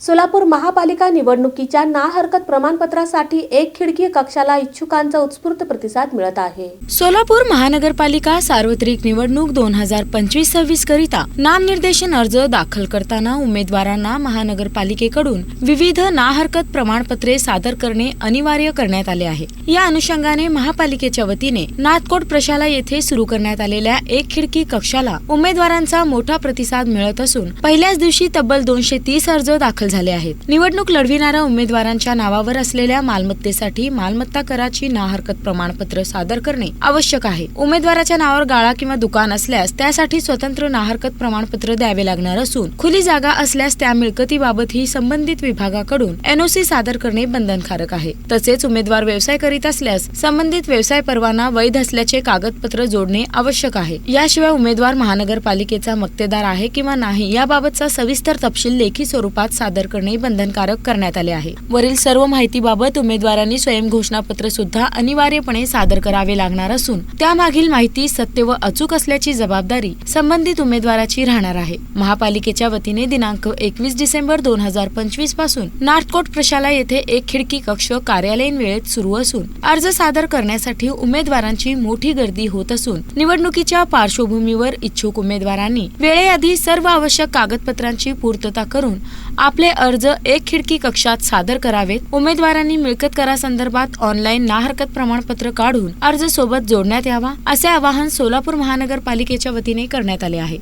सोलापूर महापालिका निवडणुकीच्या ना हरकत प्रमाणपत्रासाठी एक खिडकी कक्षाला इच्छुकांचा उत्स्फूर्त प्रतिसाद मिळत आहे। सोलापूर महानगरपालिका सार्वत्रिक निवडणूक 2025-26 करिता नामनिर्देशन अर्ज दाखल करताना उमेदवारांना महानगरपालिकेकडून विविध ना हरकत प्रमाणपत्रे सादर करणे अनिवार्य करण्यात आले आहे। या अनुषंगाने महापालिकेच्या वतीने नाथकोट प्रशाला येथे सुरू करण्यात आलेल्या एक खिडकी कक्षाला उमेदवारांचा मोठा प्रतिसाद मिळत असून पहिल्याच दिवशी तब्बल 230 अर्ज दाखल झाले आहेत। निवडणूक लढविणाऱ्या उमेदवारांच्या नावावर असलेल्या मालमत्तेसाठी मालमत्ता कराची ना हरकत प्रमाणपत्र सादर करणे आवश्यक आहे। उमेदवाराच्या नावावर गाळा किंवा दुकान असल्यास त्यासाठी स्वतंत्र ना हरकत प्रमाणपत्र द्यावे लागणार असून खुली जागा असल्यास त्या मिळकतीबाबत ही संबंधित विभागाकडून एनओसी सादर करणे बंधनकारक आहे। तसेच उमेदवार व्यवसाय करीत असल्यास संबंधित व्यवसाय परवाना वैध असल्याचे कागदपत्र जोडणे आवश्यक आहे। याशिवाय उमेदवार महानगरपालिकेचा मक्तेदार आहे किंवा नाही याबाबतचा सविस्तर तपशील लेखी स्वरूपात सादर करणे बंधनकारक करण्यात आले आहे। वरील सर्व माहितीबाबत उमेदवारांनी स्वयं घोषणापत्र सुद्धा अनिवार्यपणे सादर करावे लागणार असून त्यामागील माहिती सत्य व अचूक असल्याची जबाबदारी संबंधित उमेदवाराची राहणार आहे। महापालिकेच्या वतीने दिनांक 21 डिसेंबर 2025 पासून नाथकोट प्रशाला येथे एक खिडकी कक्ष कार्यालयीन वेळेत सुरू असून अर्ज सादर करण्यासाठी उमेदवारांची मोठी गर्दी होत असून निवडणुकीच्या पार्श्वभूमीवर इच्छुक उमेदवारांनी वेळेआधी सर्व आवश्यक कागदपत्रांची पूर्तता करून आपले अर्ज एक खिडकी कक्षात सादर करावेत। उमेदवारांनी मिळकत करासंदर्भात ऑनलाईन ना हरकत प्रमाणपत्र काढून अर्ज सोबत जोडण्यात यावा असे आवाहन सोलापूर महानगरपालिकेच्या वतीने करण्यात आले आहे।